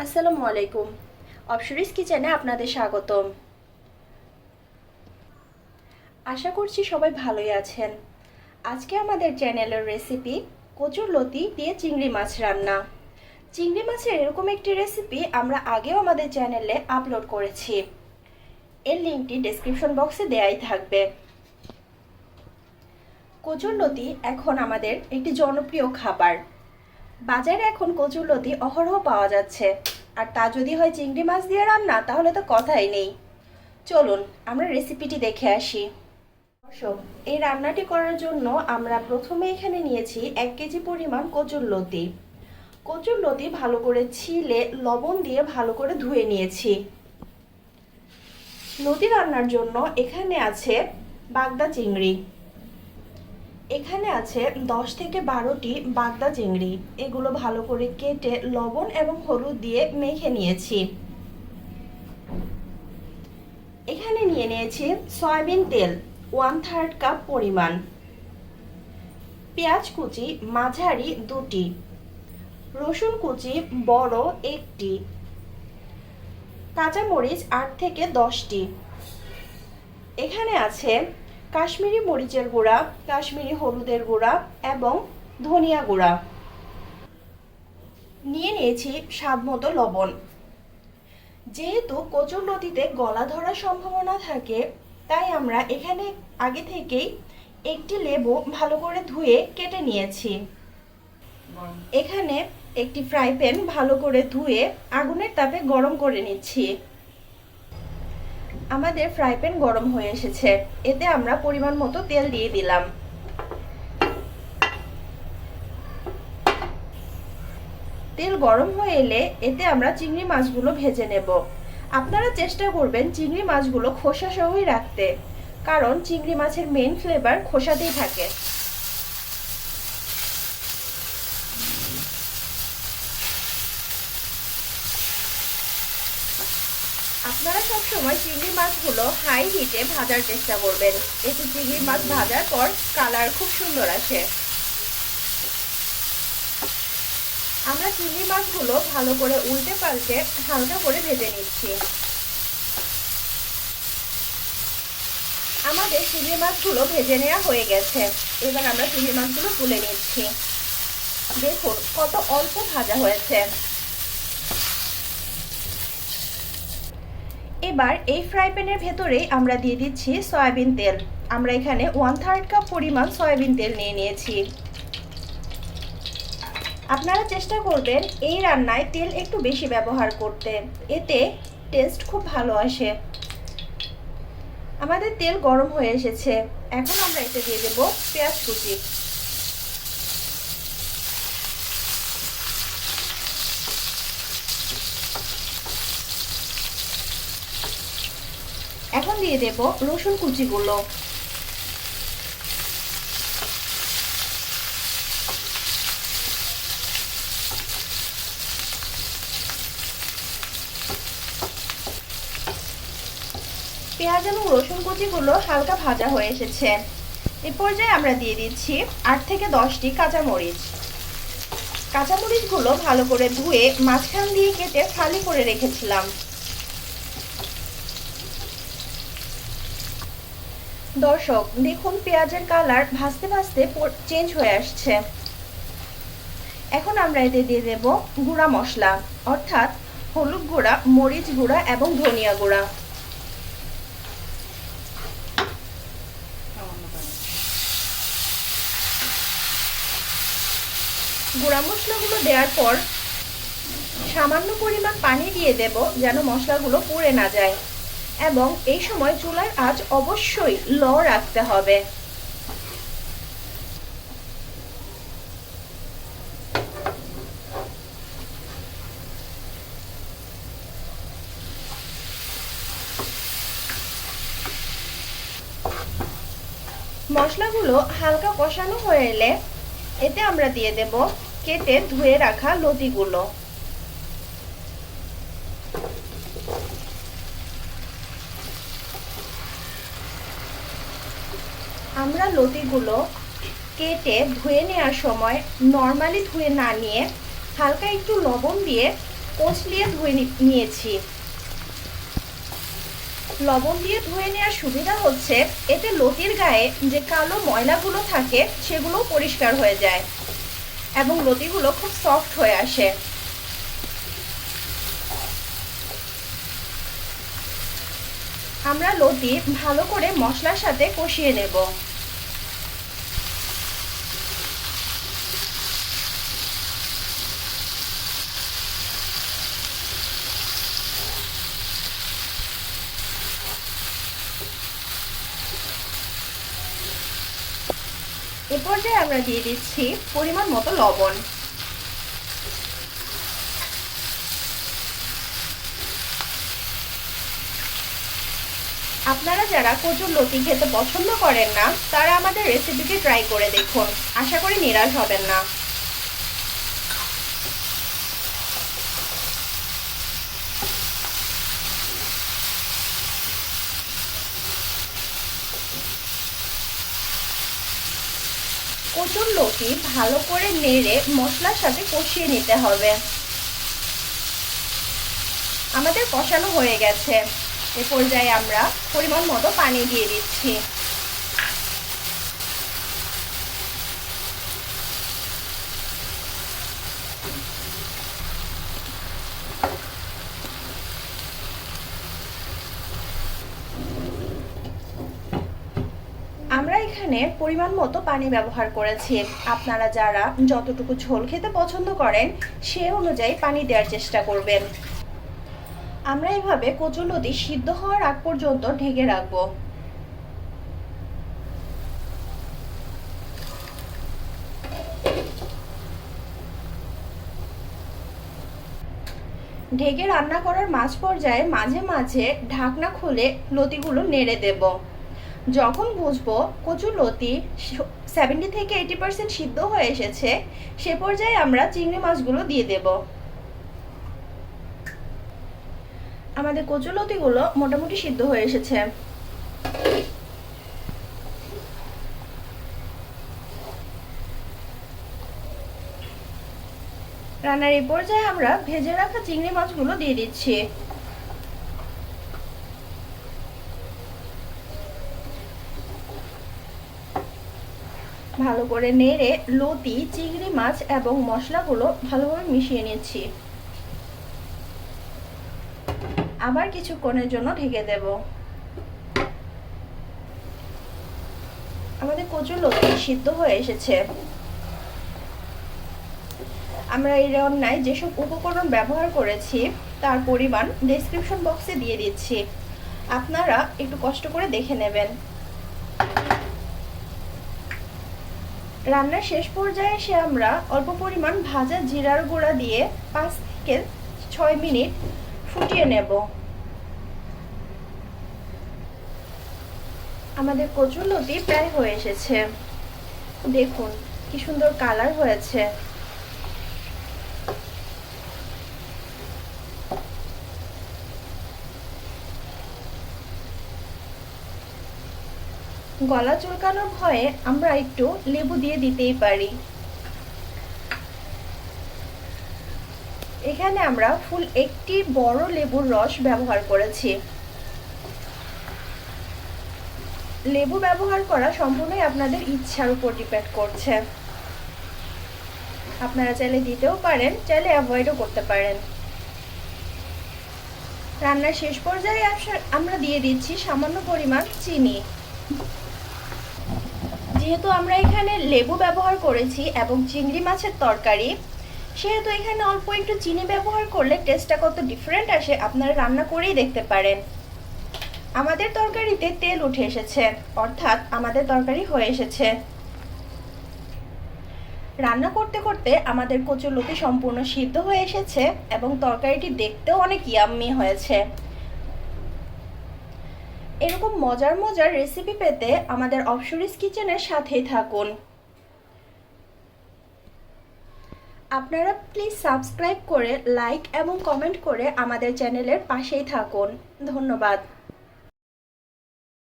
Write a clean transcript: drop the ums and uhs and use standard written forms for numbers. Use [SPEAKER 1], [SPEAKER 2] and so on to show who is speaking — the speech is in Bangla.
[SPEAKER 1] আসসালামু আলাইকুম। অপশরিস কিচেনে আপনাদের স্বাগতম। আশা করছি সবাই ভালোই আছেন। আজকে আমাদের চ্যানেলের রেসিপি কচুরলতি দিয়ে চিংড়ি মাছ রান্না। চিংড়ি মাছের এরকম একটি রেসিপি আমরা আগেও আমাদের চ্যানেলে আপলোড করেছি, এর লিঙ্কটি ডেসক্রিপশন বক্সে দেয়াই থাকবে। কচুরলতি এখন আমাদের একটি জনপ্রিয় খাবার। বাজারে এখন কচুরলতি অহরহ পাওয়া যাচ্ছে, আর তা যদি হয় চিংড়ি মাছ দিয়ে রান্না, তাহলে তো কথাই নেই। চলুন আমরা রেসিপিটি দেখে আসি। দর্শক, এই রান্নাটি করার জন্য আমরা প্রথমে এখানে নিয়েছি 1 কেজি পরিমাণ কচুরলতি। কচুরলতি ভালো করে ছিলে লবণ দিয়ে ভালো করে ধুয়ে নিয়েছি। লতি রান্নার জন্য এখানে আছে বাগদা চিংড়ি। এখানে আছে 10 থেকে 12টি বাগদা চিংড়ি। এগুলো ভালো করে কেটে লবণ এবং হলুদ দিয়ে মেখে নিয়েছি। এখানে নিয়ে নিয়েছি সয়াবিন তেল 1/3 কাপ পরিমাণ, পেঁয়াজ কুচি মাঝারি 2টি, রসুন কুচি বড় 1টি, কাঁচামরিচ 8 থেকে 10টি। এখানে আছে কাশ্মীরি মরিচের গুঁড়া, কাশ্মীরি হলুদের গুঁড়া এবং ধনিয়া গুঁড়া। নিয়ে নিয়েছি স্বাদমতো লবণ। যেহেতু কচুরলতিতে গলা ধরার সম্ভাবনা থাকে, তাই আমরা এখানে আগে থেকেই একটি লেবু ভালো করে ধুয়ে কেটে নিয়েছি। এখানে একটি ফ্রাই প্যান ভালো করে ধুয়ে আগুনের তাপে গরম করে নিচ্ছি। আমাদের ফ্রাই প্যান গরম হয়ে এসেছে, এতে আমরা পরিমাণ মতো তেল দিয়ে দিলাম। তেল গরম হয়ে এলে এতে আমরা চিংড়ি মাছগুলো ভেজে নেব। আপনারা চেষ্টা করবেন চিংড়ি মাছগুলো খোসা সহই রাখতে, কারণ চিংড়ি মাছের মেইন ফ্লেভার খোসাতেই থাকে। আপনারা সবসময় চিংড়ি মাছগুলো হাই হিটে ভাজার চেষ্টা করবেন, এতে চিংড়ি মাছ ভাজার পর কালার খুব সুন্দর আসে। আমরা চিংড়ি মাছগুলো ভালো করে উল্টে পাল্টে হালকা করে ভেজে নিচ্ছি। আমাদের চিংড়ি মাছগুলো ভেজে নেওয়া হয়ে গেছে। এবার আমরা চিংড়ি মাছগুলো তুলে নিচ্ছি। দেখুন কত অল্প ভাজা হয়েছে। এবার এই ফ্রাই প্যানের ভেতরেই আমরা দিয়ে দিচ্ছি সয়াবিন তেল। আমরা এখানে 1/3 কাপ পরিমাণ সয়াবিন তেল নিয়ে নিয়েছি। আপনারা চেষ্টা করবেন এই রান্নায় তেল একটু বেশি ব্যবহার করতে, এতে টেস্ট খুব ভালো আসে। আমাদের তেল গরম হয়ে এসেছে, এখন আমরা এতে দিয়ে দেব পেঁয়াজ কুচি। এখন দিয়ে দেব রসুন কুচিগুলো। পেঁয়াজ এবং রসুন কুচিগুলো হালকা ভাজা হয়ে এসেছে। এই পর্যায়ে আমরা দিয়ে দিচ্ছি 8 থেকে 10টি কাঁচামরিচ। কাঁচামরিচগুলো ভালো করে ধুয়ে মাঝখান দিয়ে কেটে ফালি করে রেখেছিলাম। দর্শক দেখুন পেঁয়াজের কালার ভাজতে ভাজতে চেঞ্জ হয়ে আসছে। এখন আমরা এতে দিয়ে দেব গুঁড়া মশলা, অর্থাৎ হলুদ গুঁড়া, মরিচ গুঁড়া এবং ধনিয়া গুঁড়া। গুঁড়া মশলাগুলো দেওয়ার পর সামান্য পরিমাণ পানি দিয়ে দেব, যেন মশলাগুলো পুড়ে না যায়। এবং এই সময় চুলার আঁচ অবশ্যই লো রাখতে হবে। মশলাগুলো হালকা কষানো হয়ে এলে এতে আমরা দিয়ে দেব কেটে ধুয়ে রাখা লতিগুলো। আমরা লতিগুলো কেটে ধুয়ে নেওয়ার সময় নর্মালি ধুয়ে না নিয়ে হালকা একটু লবণ দিয়ে কচলিয়ে ধুয়ে নিয়েছি। লবণ দিয়ে ধুয়ে নেওয়ার সুবিধা হচ্ছে এতে লতির গায়ে যে কালো ময়লাগুলো থাকে সেগুলোও পরিষ্কার হয়ে যায় এবং লতিগুলো খুব সফট হয়ে আসে। আমরা লতি ভালো করে মশলার সাথে কষিয়ে নেব। এ পর্যায়ে আমরা দিয়ে দিচ্ছি পরিমাণ মতো লবণ। আপনারা যারা কচুরলতি খেতে পছন্দ করেন না তারা আমাদের রেসিপিটি ট্রাই করে দেখুন, আশা করি নিরাশ হবেন না। কচুরলতি ভালো করে নেড়ে মশলার সাথে কষিয়ে নিতে হবে। আমাদের কষানো হয়ে গেছে। এ পর্যায়ে আমরা পরিমাণ মতো পানি দিয়ে দিচ্ছি। আমরা এখানে পরিমাণ মতো পানি ব্যবহার করেছি। আপনারা যারা যতটুকু ঝোল খেতে পছন্দ করেন সে অনুযায়ী পানি দেওয়ার চেষ্টা করবেন। আমরা এভাবে কচুরলতি সিদ্ধ হওয়ার আগ পর্যন্ত ঢেকে রাখবো। ঢেকে রান্না করার মাঝ পর্যায়ে মাঝে মাঝে ঢাকনা খুলে লতিগুলো নেড়ে দেব। যখন বুঝবো কচুরলতি 70 থেকে 80% সিদ্ধ হয়ে এসেছে সে পর্যায়ে আমরা চিংড়ি মাছগুলো দিয়ে দেব। আমাদের কচুরলতিগুলো মোটামুটি সিদ্ধ হয়ে এসেছে। রান্নার এই পর্যায়ে আমরা ভেজে রাখা চিংড়ি মাছগুলো দিয়ে দিচ্ছি। ভালো করে নেড়ে লতি, চিংড়ি মাছ এবং মশলাগুলো ভালোভাবে মিশিয়ে নিচ্ছি। আবার কিছুক্ষণের জন্য ঢেকে দেব। আমাদের কচুরলতি সিদ্ধ হয়ে এসেছে। আমরা এই রান্নায় যেসব উপকরণ ব্যবহার করেছি তার পরিমাণ ডেসক্রিপশন বক্সে দিয়ে দিচ্ছি, আপনারা একটু কষ্ট করে দেখে নেবেন। রান্নার শেষ পর্যায়ে এসে আমরা অল্প পরিমাণ ভাজা জিরার গুঁড়া দিয়ে 5 থেকে 6 মিনিট ফুটিয়ে নেব। আমাদের কচুরলতি প্রায় হয়ে এসেছে। দেখুন কি সুন্দর কালার হয়েছে। গলা চুলকানোর ভয়ে আমরা একটু লেবু দিয়ে দিতেই পারি। এখানে আমরা ফুল একটি বড় লেবুর রস ব্যবহার করেছি। লেবু ব্যবহার করা সম্পূর্ণই আপনাদের ইচ্ছার উপর ডিপেন্ড করছে। আপনারা চাইলে দিতেও পারেন, চাইলে অ্যাভয়েডও করতে পারেন। রান্নার শেষ পর্যায়ে আমরা দিয়ে দিচ্ছি সামান্য পরিমাণ চিনি। যেহেতু আমরা এখানে লেবু ব্যবহার করেছি এবং চিংড়ি মাছের তরকারি, সেহেতু এখানে অল্প একটু চিনি ব্যবহার করলে টেস্টটা কত ডিফারেন্ট আসে আপনারা রান্না করেই দেখতে পারেন। আমাদের তরকারিতে তেল উঠে এসেছে, অর্থাৎ আমাদের তরকারি হয়ে এসেছে। রান্না করতে করতে আমাদের কচুরলতি সম্পূর্ণ সিদ্ধ হয়ে এসেছে এবং তরকারিটি দেখতেও অনেক ইয়াম্মি হয়েছে। এরকম মজার মজার রেসিপি পেতে আমাদের অপশরিস কিচেনের সাথেই থাকুন। আপনারা প্লিজ সাবস্ক্রাইব করে লাইক এবং কমেন্ট করে আমাদের চ্যানেলের পাশেই থাকুন। ধন্যবাদ।